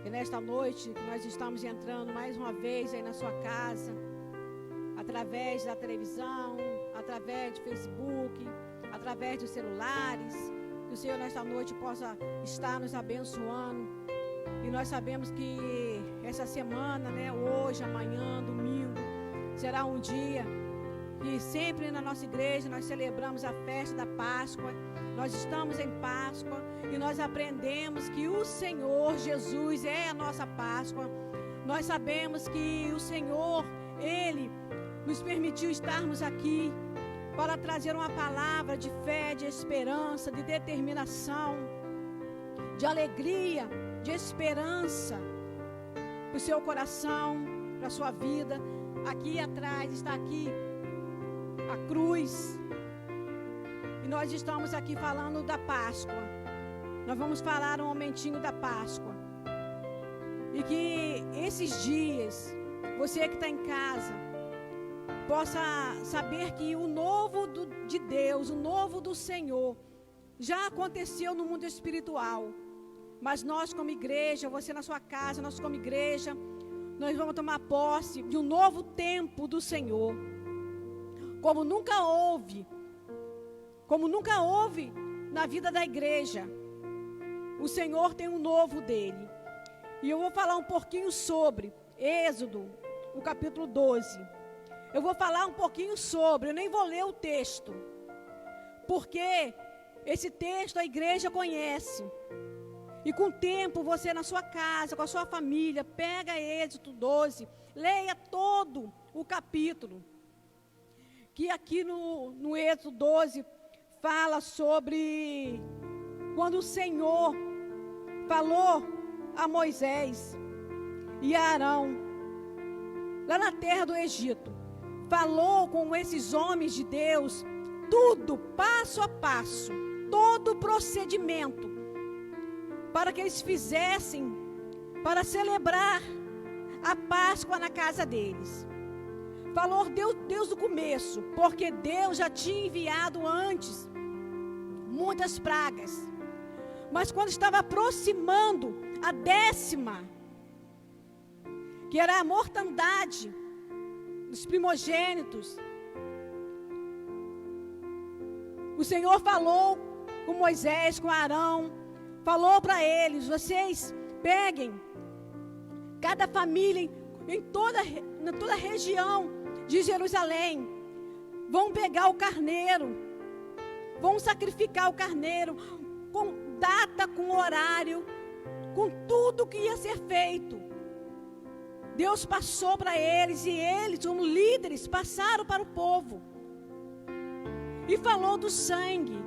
nesta noite nós estamos entrando mais uma vez aí na sua casa, através da televisão, através do Facebook, através dos celulares. Que o Senhor nesta noite possa estar nos abençoando. E nós sabemos que essa semana, hoje, amanhã, domingo, será um dia que sempre na nossa igreja nós celebramos a festa da Páscoa. Nós estamos em Páscoa e nós aprendemos que o Senhor Jesus é a nossa Páscoa. Nós sabemos que o Senhor, Ele nos permitiu estarmos aqui para trazer uma palavra de fé, de esperança, de determinação, de alegria, de esperança para o seu coração, para a sua vida. Aqui atrás está aqui a cruz. E nós estamos aqui falando da Páscoa. Nós vamos falar um momentinho da Páscoa. E que esses dias, você que está em casa, possa saber que o novo de Deus, o novo do Senhor, já aconteceu no mundo espiritual. Mas nós como igreja, você na sua casa, nós como igreja, nós vamos tomar posse de um novo tempo do Senhor. Como nunca houve na vida da igreja. O Senhor tem um novo dele. E eu vou falar um pouquinho sobre Êxodo, o capítulo 12. Eu vou falar um pouquinho sobre, eu nem vou ler o texto, porque esse texto a igreja conhece. E com o tempo, você na sua casa, com a sua família, pega Êxodo 12, leia todo o capítulo. Que aqui no Êxodo 12 fala sobre quando o Senhor falou a Moisés e a Arão, lá na terra do Egito. Falou com esses homens de Deus, tudo, passo a passo, todo o procedimento, para que eles fizessem, para celebrar a Páscoa na casa deles. Falou Deus do começo, porque Deus já tinha enviado antes muitas pragas. Mas quando estava aproximando a 10ª, que era a mortandade dos primogênitos, o Senhor falou com Moisés, com Arão, falou para eles: vocês peguem cada família em toda a região de Jerusalém, vão pegar o carneiro, vão sacrificar o carneiro, com data, com horário, com tudo que ia ser feito. Deus passou para eles e eles, como líderes, passaram para o povo. E falou do sangue,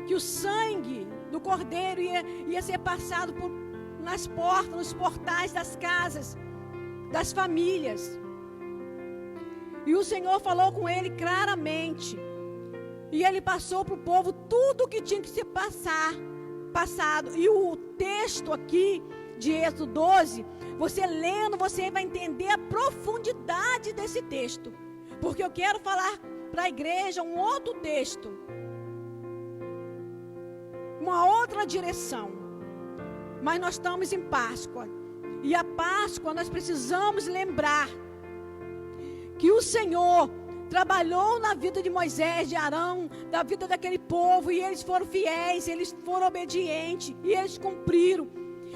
que o sangue do cordeiro ia ser passado nas portas, nos portais das casas, das famílias. E o Senhor falou com ele claramente. E ele passou para o povo tudo o que tinha que ser passado. E o texto aqui de Êxodo 12, você lendo, você vai entender a profundidade desse texto. Porque eu quero falar para a igreja um outro texto, uma outra direção. Mas nós estamos em Páscoa. E a Páscoa nós precisamos lembrar que o Senhor trabalhou na vida de Moisés, de Arão, da vida daquele povo, e eles foram fiéis, eles foram obedientes, e eles cumpriram.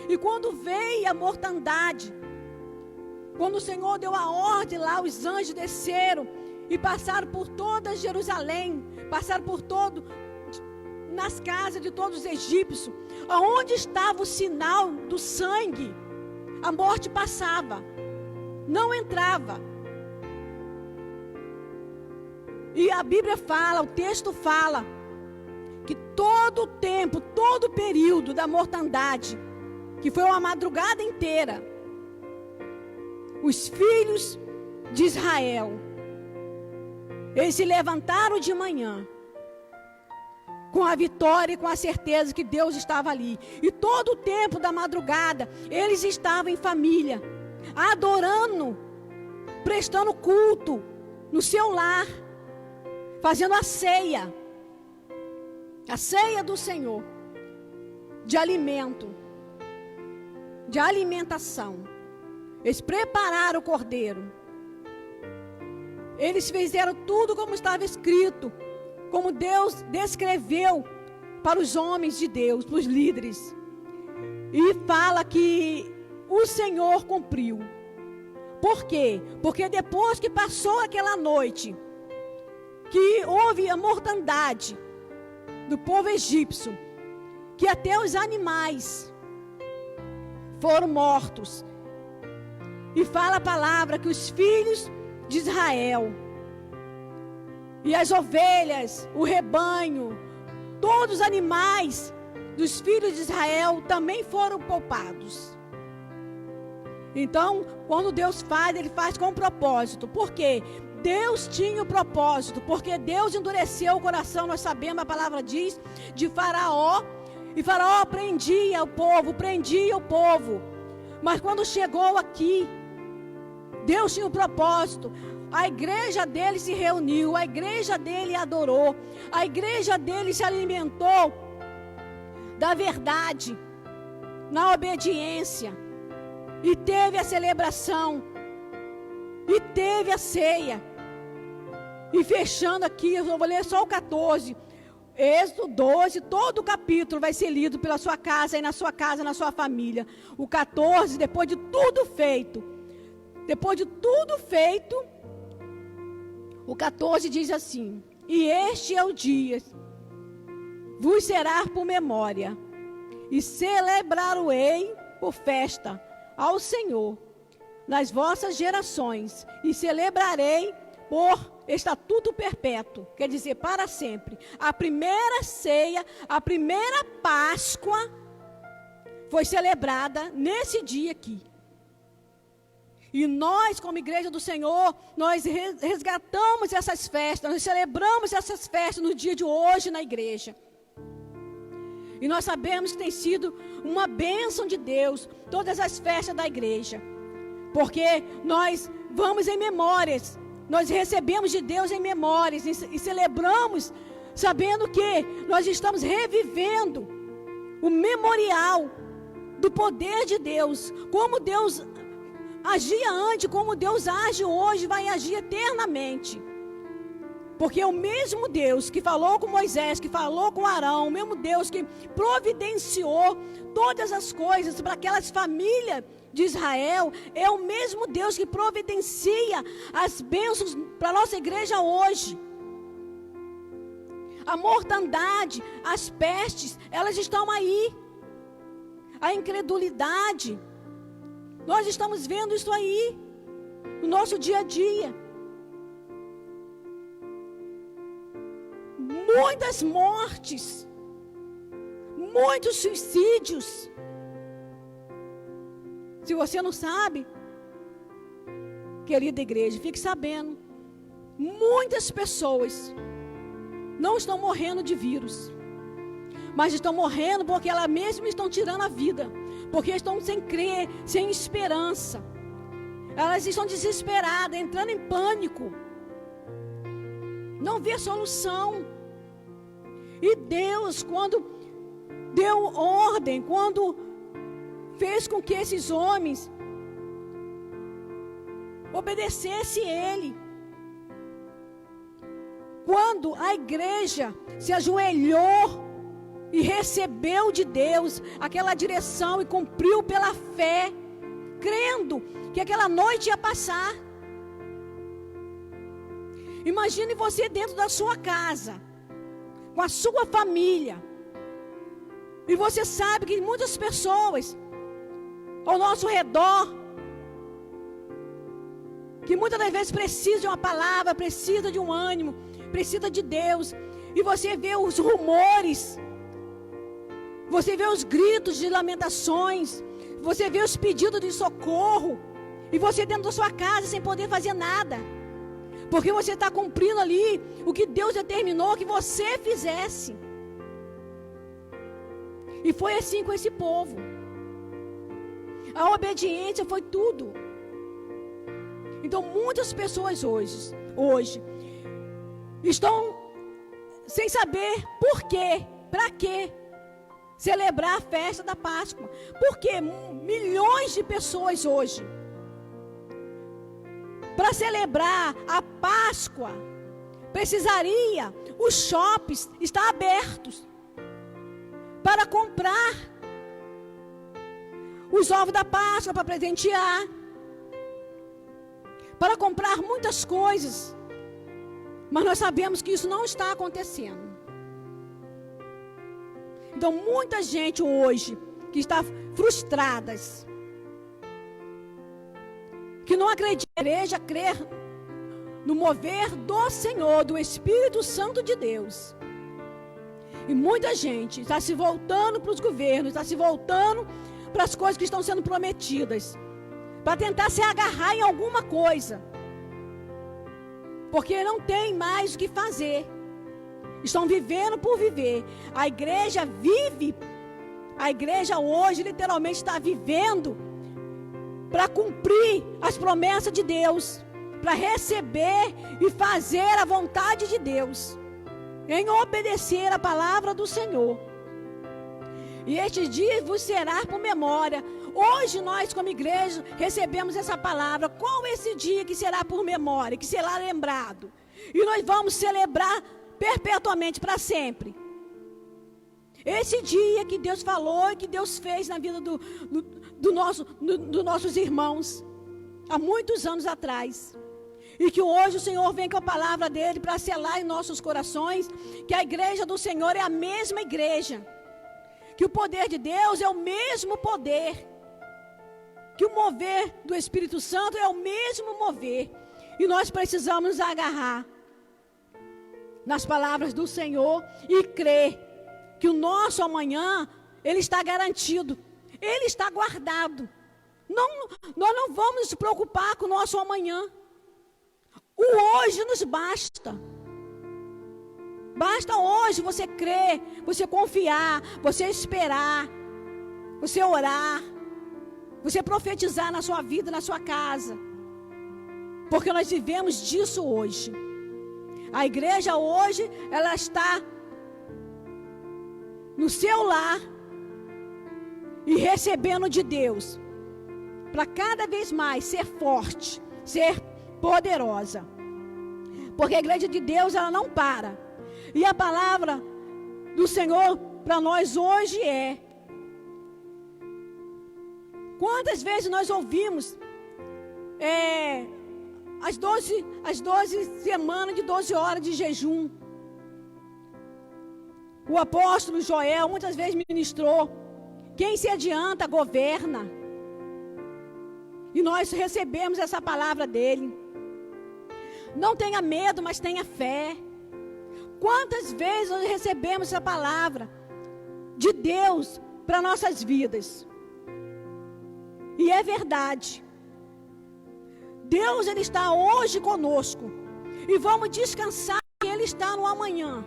E quando veio a mortandade, quando o Senhor deu a ordem lá, os anjos desceram e passaram por toda Jerusalém, passaram por nas casas de todos os egípcios, aonde estava o sinal do sangue, a morte passava, não entrava. E a Bíblia fala, o texto fala, que todo o tempo, todo o período da mortandade, que foi uma madrugada inteira, os filhos de Israel, eles se levantaram de manhã, com a vitória e com a certeza que Deus estava ali. E todo o tempo da madrugada, eles estavam em família, adorando, prestando culto no seu lar, fazendo a ceia do Senhor, de alimento. de alimentação. Eles prepararam o cordeiro. Eles fizeram tudo como estava escrito, como Deus descreveu para os homens de Deus, para os líderes. E fala que o Senhor cumpriu. Por quê? Porque depois que passou aquela noite, que houve a mortandade do povo egípcio, que até os animais foram mortos. E fala a palavra que os filhos de Israel, e as ovelhas, o rebanho, todos os animais dos filhos de Israel também foram poupados. Então, quando Deus faz, Ele faz com propósito. Por quê? Deus tinha o propósito, porque Deus endureceu o coração, nós sabemos, a palavra diz, de Faraó. E Faraó prendia o povo. Mas quando chegou aqui, Deus tinha um propósito. A igreja dele se reuniu, a igreja dele adorou, a igreja dele se alimentou da verdade, na obediência. E teve a celebração, e teve a ceia. E fechando aqui, eu vou ler só o 14. Êxodo 12, todo o capítulo vai ser lido pela sua casa, e na sua casa, na sua família. O 14, depois de tudo feito, o 14 diz assim: e este é o dia, vos será por memória, e celebrar-o-ei por festa ao Senhor nas vossas gerações, e celebrarei por estatuto perpétuo, quer dizer, para sempre. A primeira ceia, a primeira Páscoa foi celebrada nesse dia aqui. E nós, como igreja do Senhor, nós resgatamos essas festas, nós celebramos essas festas no dia de hoje na igreja. E nós sabemos que tem sido uma bênção de Deus, todas as festas da igreja. Porque nós vamos em memórias, nós recebemos de Deus em memórias e celebramos, sabendo que nós estamos revivendo o memorial do poder de Deus. Como Deus agia antes, como Deus age hoje, vai agir eternamente. Porque o mesmo Deus que falou com Moisés, que falou com Arão, o mesmo Deus que providenciou todas as coisas para aquelas famílias de Israel, é o mesmo Deus que providencia as bênçãos para a nossa igreja hoje. A mortandade, as pestes, elas estão aí. A incredulidade, nós estamos vendo isso aí, no nosso dia a dia. Muitas mortes, muitos suicídios. Se você não sabe, querida igreja, fique sabendo. Muitas pessoas não estão morrendo de vírus, mas estão morrendo porque elas mesmas estão tirando a vida, porque estão sem crer, sem esperança. Elas estão desesperadas, entrando em pânico, não vê solução. E Deus, quando deu ordem, quando fez com que esses homens obedecessem Ele, quando a igreja se ajoelhou e recebeu de Deus aquela direção e cumpriu pela fé, crendo que aquela noite ia passar. Imagine você dentro da sua casa, com a sua família, e você sabe que muitas pessoas ao nosso redor, que muitas das vezes precisam de uma palavra, precisam de um ânimo, precisam de Deus, e você vê os rumores, você vê os gritos de lamentações, você vê os pedidos de socorro, e você dentro da sua casa sem poder fazer nada, porque você está cumprindo ali o que Deus determinou que você fizesse. E foi assim com esse povo. A obediência foi tudo. Então muitas pessoas hoje estão sem saber por quê, para quê. celebrar a festa da Páscoa. Porque milhões de pessoas hoje, para celebrar a Páscoa, precisaria os shoppings estar abertos para comprar os ovos da Páscoa para presentear, para comprar muitas coisas. Mas nós sabemos que isso não está acontecendo. Então, muita gente hoje que está frustrada, que não acredita na igreja, crer no mover do Senhor, do Espírito Santo de Deus. E muita gente está se voltando para os governos, está se voltando para as coisas que estão sendo prometidas, para tentar se agarrar em alguma coisa, porque não tem mais o que fazer. Estão vivendo por viver. A igreja vive, a igreja hoje literalmente está vivendo para cumprir as promessas de Deus, para receber e fazer a vontade de Deus, em obedecer a palavra do Senhor. E este dia vos será por memória. Hoje nós como igreja recebemos essa palavra. Qual é esse dia que será por memória, que será lembrado? E nós vamos celebrar perpetuamente, para sempre. Esse dia que Deus falou e que Deus fez na vida dos nossos irmãos, há muitos anos atrás. E que hoje o Senhor vem com a palavra dele para selar em nossos corações que a igreja do Senhor é a mesma igreja. Que o poder de Deus é o mesmo poder. Que o mover do Espírito Santo é o mesmo mover. E nós precisamos nos agarrar nas palavras do Senhor e crer que o nosso amanhã, ele está garantido, ele está guardado. Nós não vamos nos preocupar com o nosso amanhã. O hoje nos basta. Basta hoje você crer, você confiar, você esperar, você orar, você profetizar na sua vida, na sua casa. Porque nós vivemos disso hoje. A igreja hoje, ela está no seu lar e recebendo de Deus para cada vez mais ser forte, ser poderosa. Porque a igreja de Deus, ela não para. E a palavra do Senhor para nós hoje é: quantas vezes nós ouvimos as 12 semanas de 12 horas de jejum. O apóstolo Joel muitas vezes ministrou: quem se adianta, governa. E nós recebemos essa palavra dele. Não tenha medo, mas tenha fé. Quantas vezes nós recebemos essa palavra de Deus para nossas vidas? E é verdade. Deus, ele está hoje conosco. E vamos descansar que ele está no amanhã.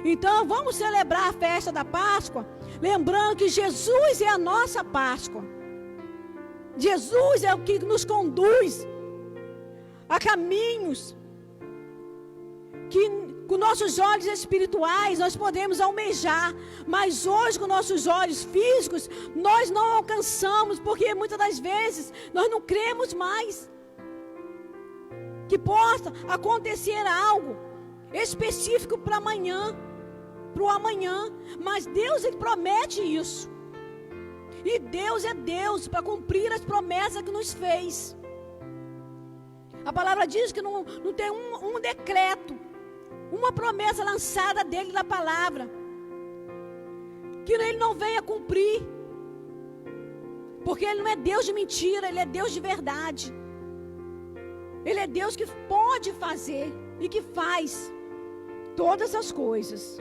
Então vamos celebrar a festa da Páscoa, lembrando que Jesus é a nossa Páscoa. Jesus é o que nos conduz a caminhos que com nossos olhos espirituais nós podemos almejar, mas hoje com nossos olhos físicos nós não alcançamos, porque muitas das vezes nós não cremos mais que possa acontecer algo específico para amanhã, para o amanhã. Mas Deus, ele promete isso, e Deus é Deus para cumprir as promessas que nos fez. A palavra diz que não tem um decreto, uma promessa lançada dele na palavra, que ele não venha cumprir, porque ele não é Deus de mentira, ele é Deus de verdade. Ele é Deus que pode fazer e que faz todas as coisas.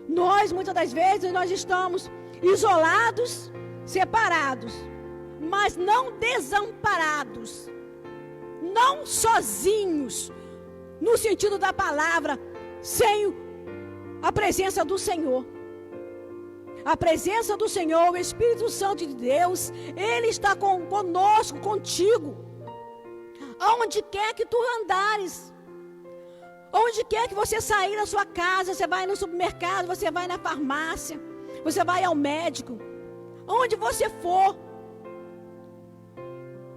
Nós, muitas das vezes, nós estamos isolados, separados, mas não desamparados, não sozinhos, no sentido da palavra, sem a presença do Senhor. A presença do Senhor, o Espírito Santo de Deus, ele está conosco, contigo, aonde quer que tu andares, Onde quer que você sair da sua casa, você vai no supermercado, você vai na farmácia, você vai ao médico, onde você for,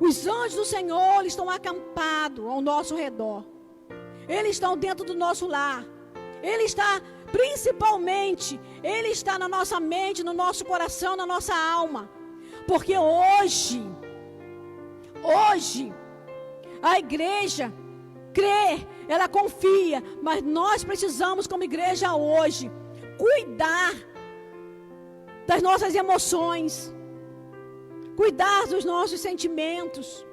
os anjos do Senhor estão acampados ao nosso redor. Eles estão dentro do nosso lar. Ele está, principalmente, Ele está na nossa mente, no nosso coração, na nossa alma. Porque hoje, a igreja crê, ela confia, mas nós precisamos, como igreja hoje, cuidar das nossas emoções, cuidar dos nossos sentimentos,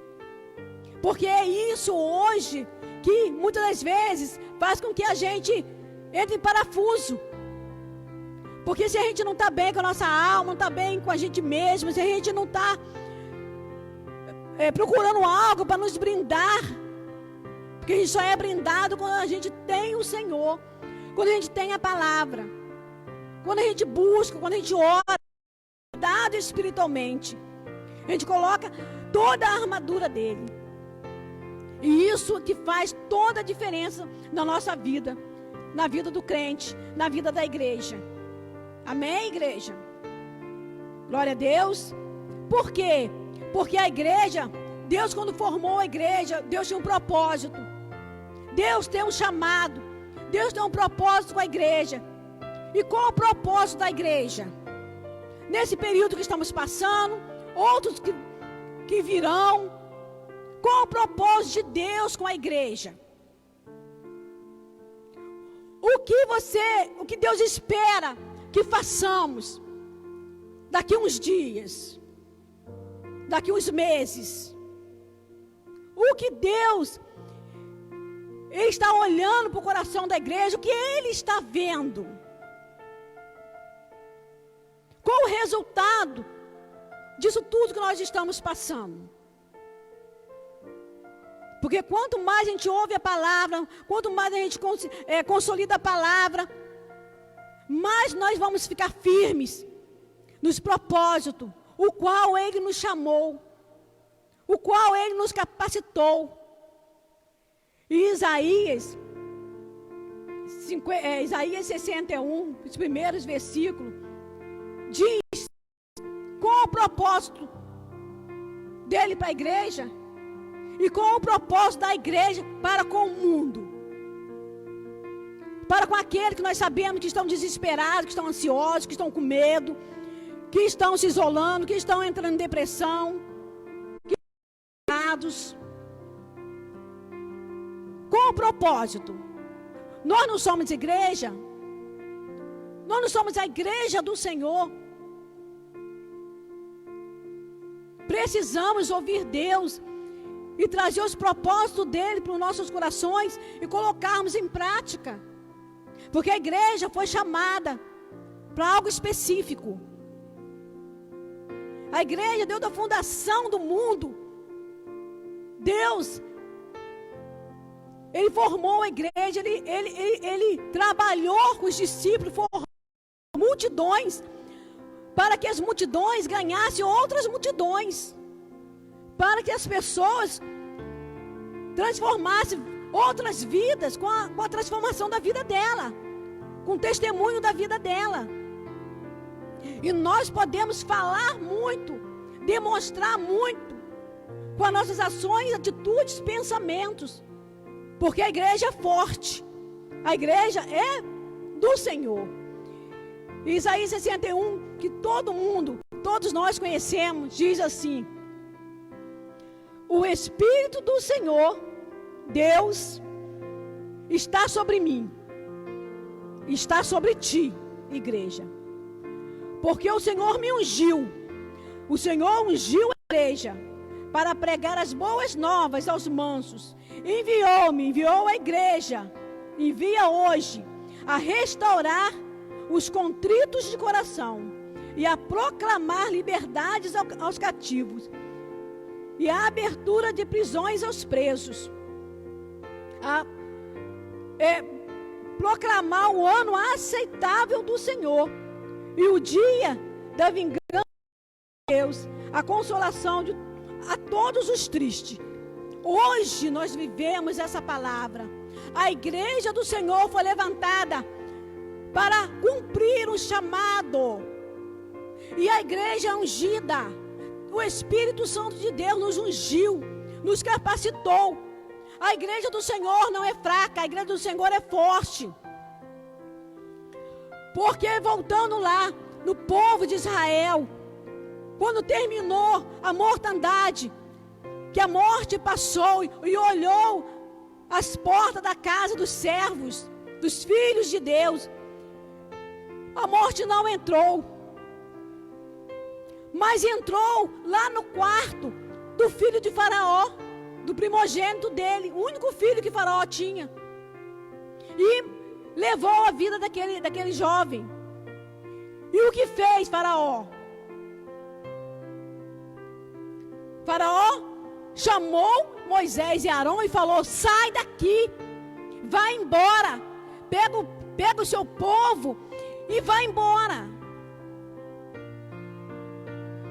porque é isso hoje que muitas das vezes faz com que a gente entre em parafuso. Porque se a gente não está bem com a nossa alma, não está bem com a gente mesmo, se a gente não está procurando algo para nos brindar, porque a gente só é brindado quando a gente tem o Senhor, quando a gente tem a palavra, quando a gente busca, quando a gente ora, dado espiritualmente, a gente coloca toda a armadura dele. E isso que faz toda a diferença na nossa vida, na vida do crente, na vida da igreja. Amém, igreja? Glória a Deus. Por quê? Porque a igreja, Deus quando formou a igreja, Deus tinha um propósito. Deus tem um chamado. Deus tem um propósito com a igreja. E qual é o propósito da igreja? Nesse período que estamos passando, outros que virão, qual o propósito de Deus com a igreja? O que Deus espera que façamos daqui uns dias, daqui uns meses? O que Deus está olhando para o coração da igreja, o que Ele está vendo? Qual o resultado disso tudo que nós estamos passando? Porque quanto mais a gente ouve a palavra, quanto mais a gente consolida a palavra, mais nós vamos ficar firmes nos propósitos, o qual Ele nos chamou, o qual Ele nos capacitou. E Isaías 61, os primeiros versículos, diz qual o propósito dele para a igreja e qual o propósito da igreja para com o mundo, para com aqueles que nós sabemos que estão desesperados, que estão ansiosos, que estão com medo, que estão se isolando, que estão entrando em depressão, que estão errados. Qual o propósito? Nós não somos igreja, nós não somos a igreja do Senhor. Precisamos ouvir Deus e trazer os propósitos dele para os nossos corações e colocarmos em prática. Porque a igreja foi chamada para algo específico. A igreja, Deus da fundação do mundo, Deus, Ele formou a igreja, Ele trabalhou com os discípulos, formou multidões, para que as multidões ganhassem outras multidões, para que as pessoas transformassem outras vidas com a transformação da vida dela, com o testemunho da vida dela. E nós podemos falar muito, demonstrar muito, com as nossas ações, atitudes, pensamentos, porque a igreja é forte, a igreja é do Senhor. Isaías 61, que todo mundo, todos nós conhecemos, diz assim: o Espírito do Senhor, Deus, está sobre mim, está sobre ti, igreja, porque o Senhor me ungiu, o Senhor ungiu a igreja para pregar as boas novas aos mansos, enviou a igreja, envia hoje a restaurar os contritos de coração e a proclamar liberdades aos cativos e a abertura de prisões aos presos, proclamar o ano aceitável do Senhor e o dia da vingança de Deus, a consolação a todos os tristes. Hoje nós vivemos essa palavra. A igreja do Senhor foi levantada para cumprir um chamado. E a igreja ungida, o Espírito Santo de Deus nos ungiu, nos capacitou. A igreja do Senhor não é fraca, a igreja do Senhor é forte. Porque voltando lá no povo de Israel, quando terminou a mortandade, que a morte passou e olhou as portas da casa dos servos, dos filhos de Deus, a morte não entrou, mas entrou lá no quarto do filho de Faraó, do primogênito dele, o único filho que Faraó tinha, e levou a vida daquele jovem. E o que fez Faraó? Faraó chamou Moisés e Arão e falou: sai daqui, vai embora, pega o seu povo e vai embora.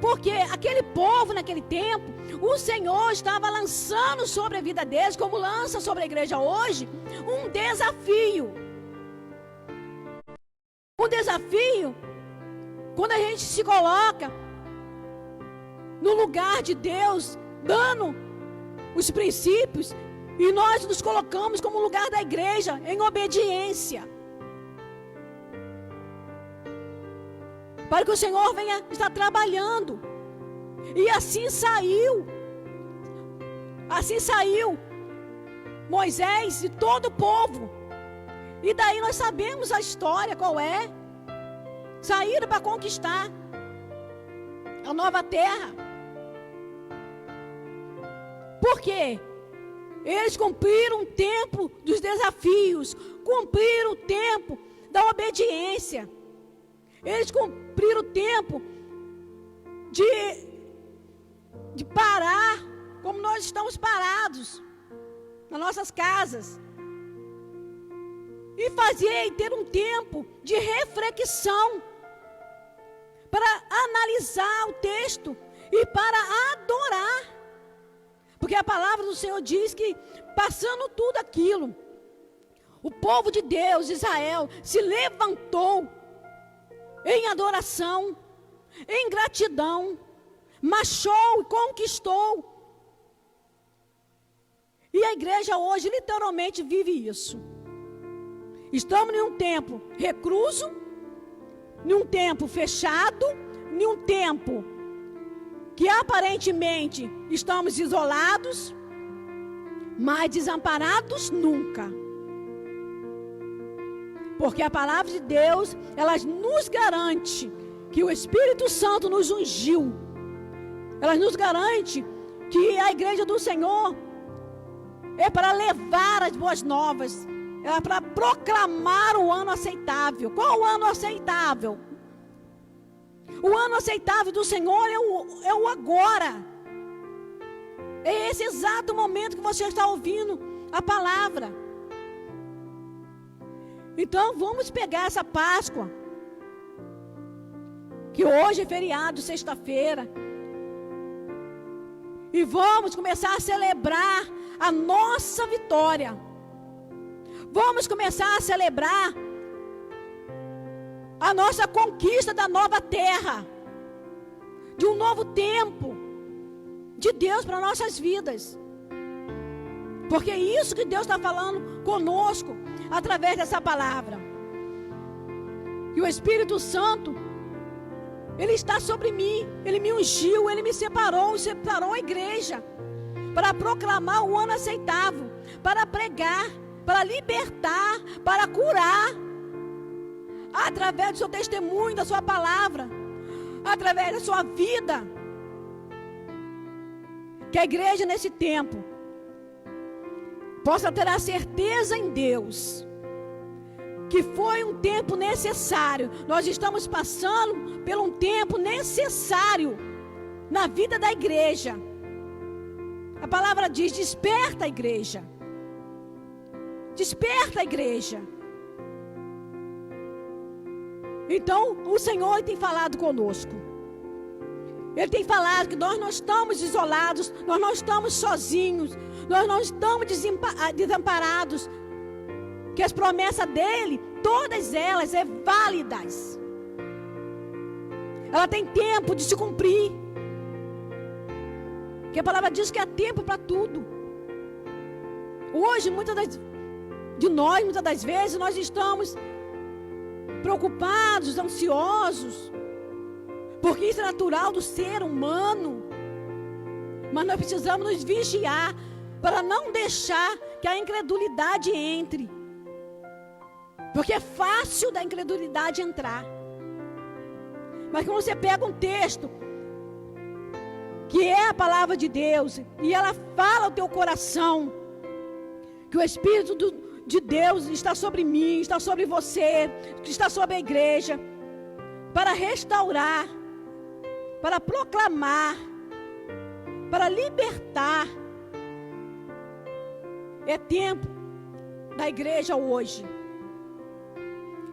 Porque aquele povo naquele tempo, o Senhor estava lançando sobre a vida deles, como lança sobre a igreja hoje, um desafio. Um desafio, quando a gente se coloca no lugar de Deus, dando os princípios, e nós nos colocamos como lugar da igreja, em obediência, para que o Senhor venha estar trabalhando. E assim saiu Moisés e todo o povo. E daí nós sabemos a história, qual é. Saíram para conquistar a nova terra. Por quê? Eles cumpriram o tempo dos desafios, cumpriram o tempo da obediência. Eles cumpriram o tempo de parar, como nós estamos parados nas nossas casas, e fazer e ter um tempo de reflexão para analisar o texto e para adorar, porque a palavra do Senhor diz que, passando tudo aquilo, o povo de Deus, Israel, se levantou em adoração, em gratidão, marchou e conquistou. E a igreja hoje literalmente vive isso. Estamos em um tempo recluso, em um tempo fechado, em um tempo que aparentemente estamos isolados, mas desamparados nunca. Porque a palavra de Deus, ela nos garante que o Espírito Santo nos ungiu. Ela nos garante que a igreja do Senhor é para levar as boas novas, é para proclamar o ano aceitável. Qual o ano aceitável? O ano aceitável do Senhor é o agora. É esse exato momento que você está ouvindo a palavra. Então vamos pegar essa Páscoa, que hoje é feriado, sexta-feira, e vamos começar a celebrar a nossa vitória. Vamos começar a celebrar a nossa conquista da nova terra, de um novo tempo de Deus para nossas vidas. Porque é isso que Deus está falando conosco através dessa palavra. E o Espírito Santo, Ele está sobre mim, Ele me ungiu, Ele me separou a igreja para proclamar o ano aceitável, para pregar, para libertar, para curar, através do seu testemunho, da sua palavra, através da sua vida. Que a igreja nesse tempo possa ter a certeza em Deus que foi um tempo necessário. Nós estamos passando por um tempo necessário na vida da igreja. A palavra diz: desperta a igreja. Desperta a igreja. Então o Senhor tem falado conosco. Ele tem falado que nós não estamos isolados, nós não estamos sozinhos, nós não estamos desamparados, que as promessas dele, todas elas é válidas. Ela tem tempo de se cumprir. Porque a palavra diz que há tempo para tudo. Hoje, muitas das vezes, nós estamos preocupados, ansiosos, porque isso é natural do ser humano. Mas nós precisamos nos vigiar para não deixar que a incredulidade entre. Porque é fácil da incredulidade entrar. Mas quando você pega um texto que é a palavra de Deus e ela fala ao teu coração que o Espírito de Deus está sobre mim, está sobre você, está sobre a igreja, para restaurar, para proclamar, para libertar. É tempo da igreja hoje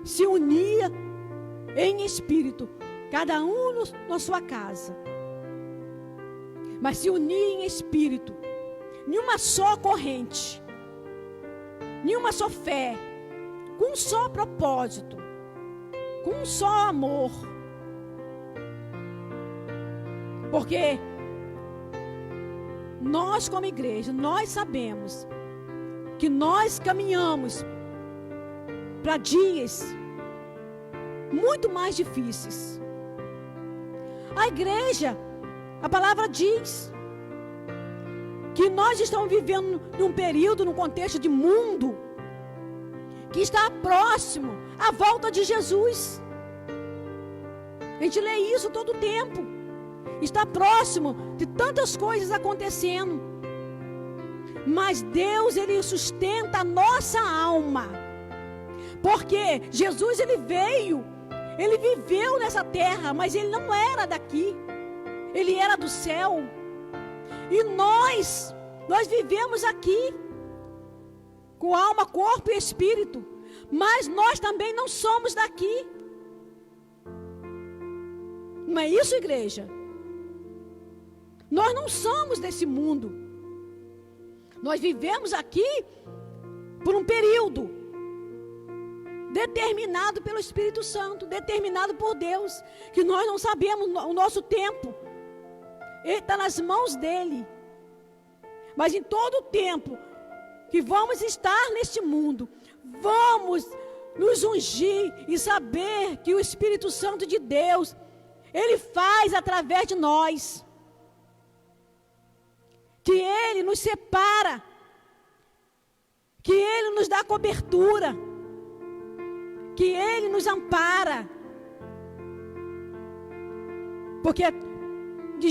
se unir em espírito, cada um na sua casa, mas se unir em espírito, em uma só corrente, em uma só fé, com um só propósito, com um só amor. Porque nós como igreja, nós sabemos que nós caminhamos para dias muito mais difíceis. A igreja, a palavra diz que nós estamos vivendo num período, num contexto de mundo que está próximo à volta de Jesus. A gente lê isso todo o tempo. Está próximo de tantas coisas acontecendo. Mas Deus, Ele sustenta a nossa alma. Porque Jesus, Ele veio, Ele viveu nessa terra, mas Ele não era daqui. Ele era do céu. E nós vivemos aqui, com alma, corpo e espírito. Mas nós também não somos daqui. Não é isso, igreja? Nós não somos desse mundo. Nós vivemos aqui por um período determinado pelo Espírito Santo, determinado por Deus, que nós não sabemos o nosso tempo. Ele está nas mãos dele. Mas em todo o tempo que vamos estar neste mundo, vamos nos ungir e saber que o Espírito Santo de Deus, Ele faz através de nós. Que Ele nos separa, que Ele nos dá cobertura, que Ele nos ampara. Porque de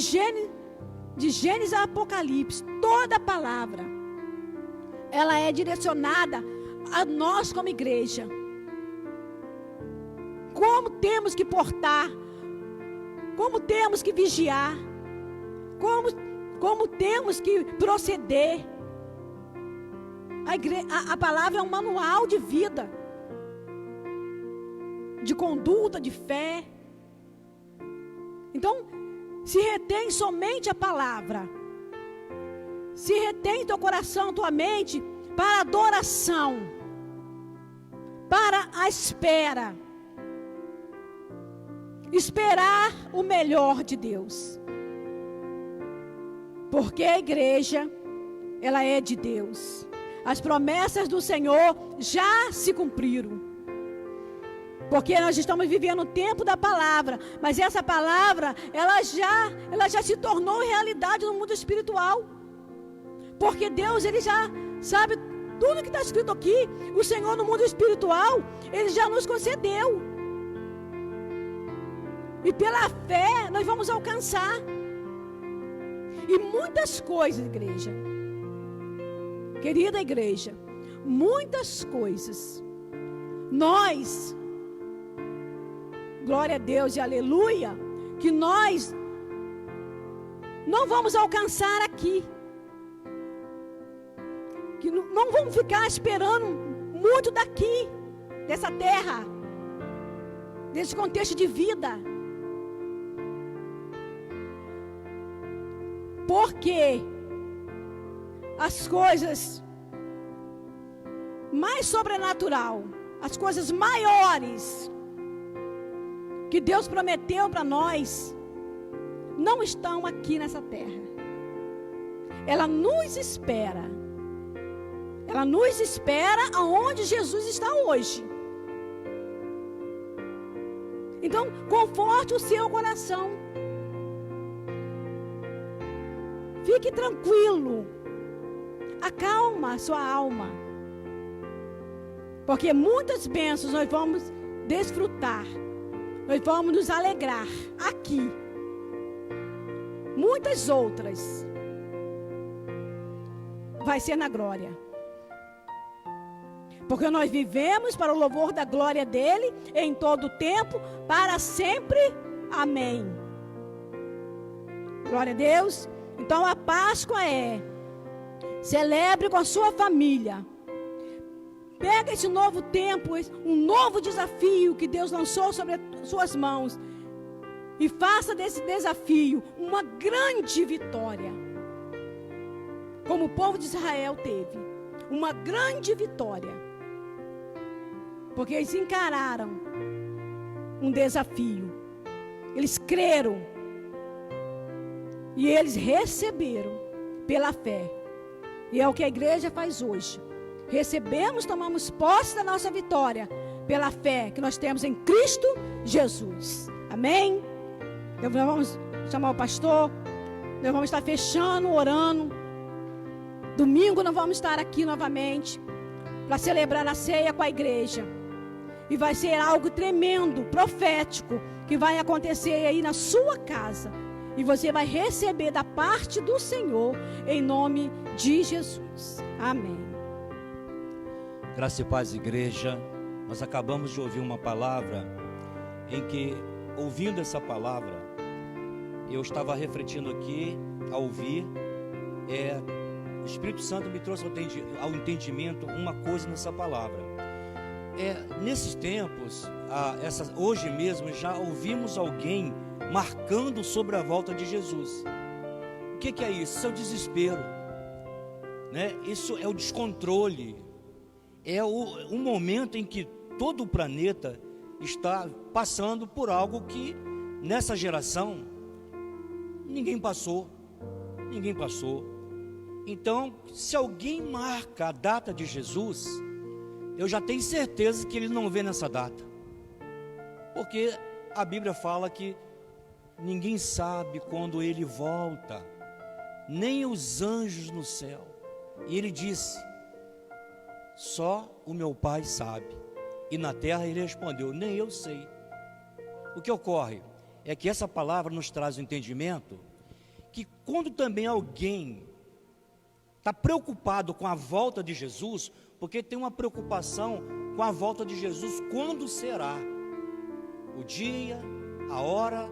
Gênesis a Apocalipse, toda a palavra, ela é direcionada a nós como igreja. Como temos que portar, como temos que vigiar, como temos que proceder. A palavra é um manual de vida, de conduta, de fé. Então, se retém somente a palavra, se retém teu coração, tua mente, para a adoração, para a espera. Esperar o melhor de Deus. Porque a igreja, ela é de Deus. As promessas do Senhor já se cumpriram. Porque nós estamos vivendo o tempo da palavra. Mas essa palavra, ela já se tornou realidade no mundo espiritual. Porque Deus, Ele já sabe tudo que está escrito aqui. O Senhor no mundo espiritual, Ele já nos concedeu. E pela fé, nós vamos alcançar. E muitas coisas, igreja, querida igreja, muitas coisas, nós, glória a Deus e aleluia, que nós não vamos alcançar aqui, que não vamos ficar esperando muito daqui, dessa terra, desse contexto de vida. Porque as coisas mais sobrenatural, as coisas maiores que Deus prometeu para nós, não estão aqui nessa terra. Ela nos espera. Ela nos espera aonde Jesus está hoje. Então, conforte o seu coração. Fique tranquilo. Acalma a sua alma. Porque muitas bênçãos nós vamos desfrutar. Nós vamos nos alegrar aqui. Muitas outras vai ser na glória. Porque nós vivemos para o louvor da glória dele em todo o tempo, para sempre. Amém. Glória a Deus. Então a Páscoa celebre com a sua família. Pega esse novo tempo, um novo desafio que Deus lançou sobre as suas mãos. E faça desse desafio uma grande vitória. Como o povo de Israel teve. Uma grande vitória. Porque eles encararam um desafio. Eles creram. E eles receberam pela fé. E é o que a igreja faz hoje. Recebemos, tomamos posse da nossa vitória pela fé que nós temos em Cristo Jesus. Amém? Nós vamos chamar o pastor. Nós vamos estar fechando, orando. Domingo nós vamos estar aqui novamente para celebrar a ceia com a igreja. E vai ser algo tremendo, profético, que vai acontecer aí na sua casa. E você vai receber da parte do Senhor, em nome de Jesus. Amém. Graça e paz, igreja. Nós acabamos de ouvir uma palavra em que, ouvindo essa palavra, eu estava refletindo aqui, ao ouvir, o Espírito Santo me trouxe ao entendimento uma coisa nessa palavra. Nesses tempos, hoje mesmo, já ouvimos alguém marcando sobre a volta de Jesus. O que é isso? Isso é o desespero, né? Isso é o descontrole. É um momento em que todo o planeta está passando por algo que, nessa geração, ninguém passou. Ninguém passou. Então, se alguém marca a data de Jesus, eu já tenho certeza que ele não vê nessa data. Porque a Bíblia fala que ninguém sabe quando ele volta, nem os anjos no céu. E ele disse: só o meu Pai sabe. E na terra ele respondeu: nem eu sei. O que ocorre é que essa palavra nos traz o entendimento que quando também alguém está preocupado com a volta de Jesus, porque tem uma preocupação com a volta de Jesus, quando será o dia, a hora.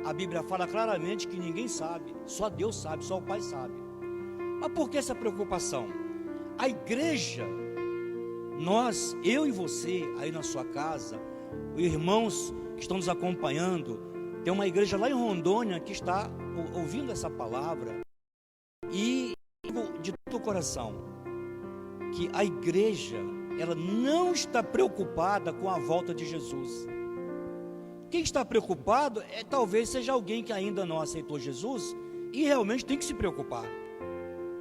A Bíblia fala claramente que ninguém sabe, só Deus sabe, só o Pai sabe. Mas por que essa preocupação? A igreja, nós, eu e você, aí na sua casa, irmãos que estão nos acompanhando, tem uma igreja lá em Rondônia que está ouvindo essa palavra, e de todo o coração, que a igreja, ela não está preocupada com a volta de Jesus. Quem está preocupado talvez seja alguém que ainda não aceitou Jesus e realmente tem que se preocupar.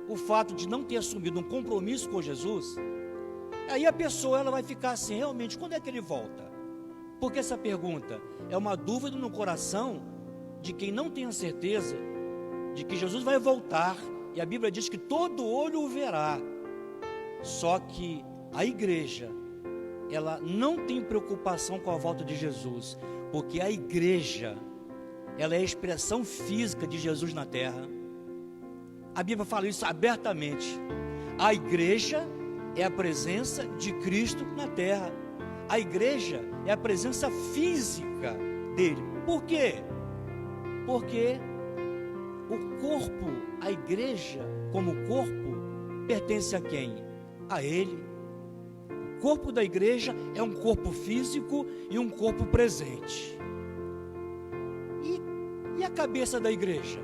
O fato de não ter assumido um compromisso com Jesus, aí a pessoa ela vai ficar assim: realmente, quando é que ele volta? Porque essa pergunta é uma dúvida no coração de quem não tem a certeza de que Jesus vai voltar, e a Bíblia diz que todo olho o verá. Só que a igreja, ela não tem preocupação com a volta de Jesus, porque a igreja, ela é a expressão física de Jesus na terra. A Bíblia fala isso abertamente. A igreja é a presença de Cristo na terra. A igreja é a presença física dele. Por quê? Porque o corpo, a igreja como corpo, pertence a quem? A ele. O corpo da igreja é um corpo físico e um corpo presente. E a cabeça da igreja?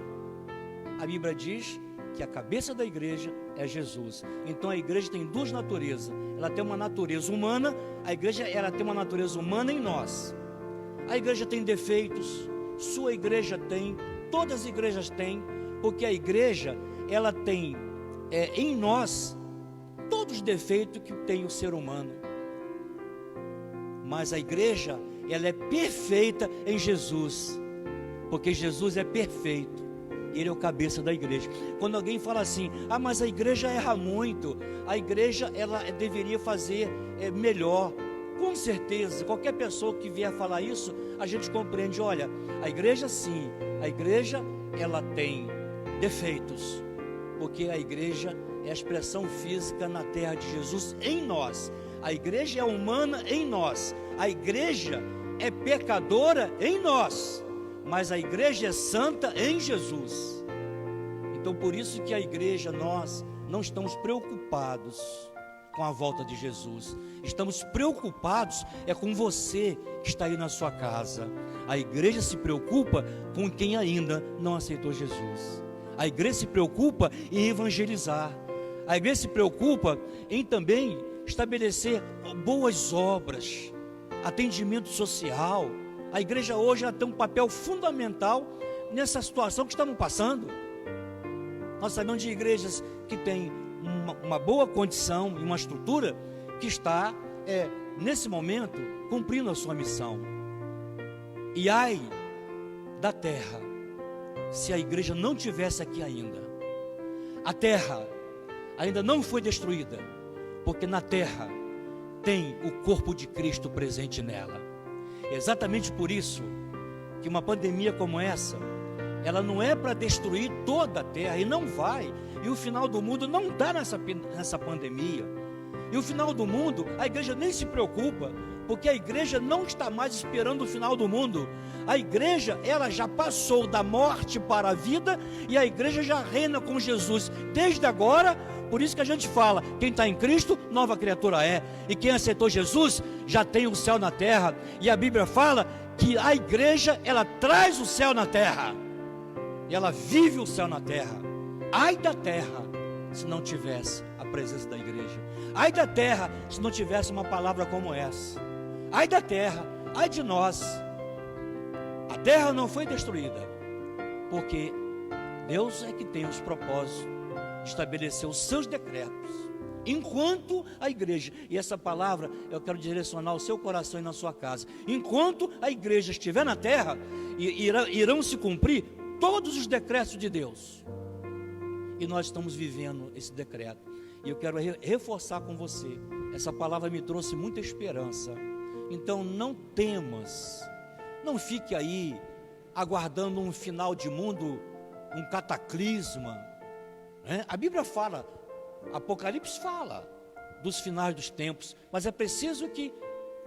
A Bíblia diz que a cabeça da igreja é Jesus. Então a igreja tem duas naturezas. Ela tem uma natureza humana. A igreja, ela tem uma natureza humana em nós. A igreja tem defeitos, sua igreja tem, todas as igrejas têm, porque a igreja, ela tem em nós todos os defeitos que tem o ser humano. Mas a igreja, ela é perfeita em Jesus, porque Jesus é perfeito. Ele é o cabeça da igreja. Quando alguém fala assim, mas a igreja erra muito, a igreja, ela deveria fazer melhor. Com certeza, qualquer pessoa que vier falar isso, a gente compreende, olha, a igreja sim, a igreja, ela tem defeitos, porque a igreja é a expressão física na terra de Jesus em nós. A igreja é humana em nós, a igreja é pecadora em nós, mas a igreja é santa em Jesus. Então por isso que a igreja, nós não estamos preocupados com a volta de Jesus, estamos preocupados com você que está aí na sua casa. A igreja se preocupa com quem ainda não aceitou Jesus. A igreja se preocupa em evangelizar. A igreja se preocupa em também estabelecer boas obras, atendimento social. A igreja hoje, ela tem um papel fundamental nessa situação que estamos passando. Nós sabemos de igrejas que têm uma boa condição e uma estrutura que está, nesse momento, cumprindo a sua missão. E ai da terra, se a igreja não tivesse aqui ainda. A terra ainda não foi destruída, porque na terra tem o corpo de Cristo presente nela. É exatamente por isso que uma pandemia como essa, ela não é para destruir toda a terra, e não vai. E o final do mundo não está nessa pandemia. E o final do mundo, a igreja nem se preocupa, porque a igreja não está mais esperando o final do mundo. A igreja, ela já passou da morte para a vida, e a igreja já reina com Jesus desde agora. Por isso que a gente fala, quem está em Cristo, nova criatura é. E quem aceitou Jesus, já tem o céu na terra. E a Bíblia fala que a igreja, ela traz o céu na terra, e ela vive o céu na terra. Ai da terra, se não tivesse a presença da igreja. Ai da terra, se não tivesse uma palavra como essa. Ai da terra, ai de nós. A terra não foi destruída, porque Deus é que tem os propósitos de estabelecer os seus decretos, enquanto a igreja, e essa palavra eu quero direcionar ao seu coração e na sua casa, enquanto a igreja estiver na terra, irão se cumprir todos os decretos de Deus. E nós estamos vivendo esse decreto. E eu quero reforçar com você. Essa palavra me trouxe muita esperança. Então não temas. Não fique aí aguardando um final de mundo, um cataclisma. A Bíblia fala, Apocalipse fala dos finais dos tempos. Mas é preciso que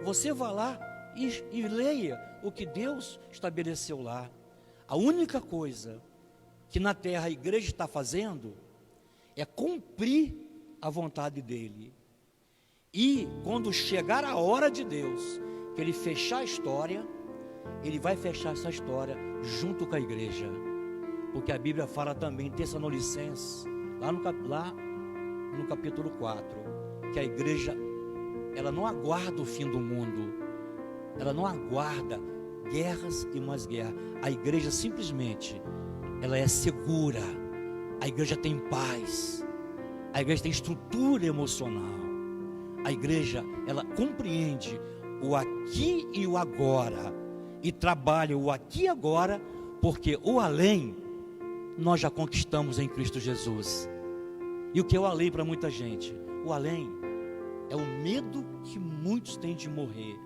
você vá lá e leia o que Deus estabeleceu lá. A única coisa que na terra a igreja está fazendo é cumprir a vontade dele. E quando chegar a hora de Deus, que ele fechar a história, ele vai fechar essa história junto com a igreja. Porque a Bíblia fala também, Tessalonicenses, lá no capítulo 4, que a igreja, ela não aguarda o fim do mundo, ela não aguarda guerras e mais guerra. A igreja simplesmente, ela é segura. A igreja tem paz. A igreja tem estrutura emocional. A igreja, ela compreende o aqui e o agora, e trabalha o aqui e agora, porque o além nós já conquistamos em Cristo Jesus. E o que é o além para muita gente? O além é o medo que muitos têm de morrer.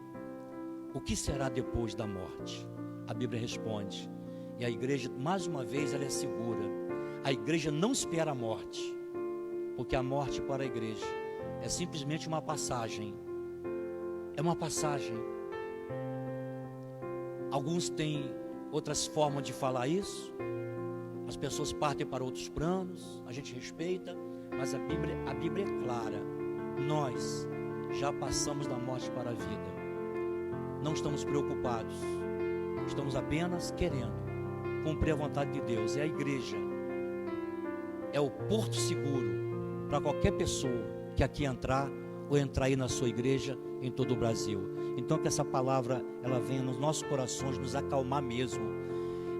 O que será depois da morte? A Bíblia responde. E a igreja, mais uma vez, ela é segura. A igreja não espera a morte, porque a morte para a igreja é simplesmente uma passagem. É uma passagem. Alguns têm outras formas de falar isso. As pessoas partem para outros planos, a gente respeita, mas a Bíblia é clara. Nós já passamos da morte para a vida. Não estamos preocupados, estamos apenas querendo cumprir a vontade de Deus. É a igreja é o porto seguro para qualquer pessoa que aqui entrar ou entrar aí na sua igreja em todo o Brasil. Então que essa palavra ela venha nos nossos corações nos acalmar mesmo,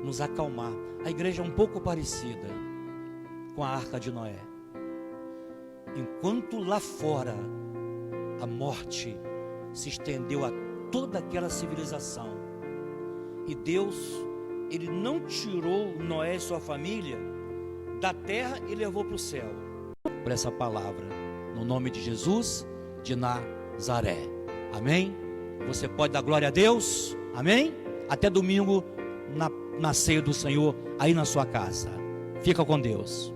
nos acalmar. A igreja é um pouco parecida com a Arca de Noé. Enquanto lá fora a morte se estendeu a toda aquela civilização, e Deus, Ele não tirou Noé e sua família da terra e levou para o céu. Por essa palavra, no nome de Jesus de Nazaré, amém? Você pode dar glória a Deus, amém? Até domingo na ceia do Senhor, aí na sua casa. Fica com Deus.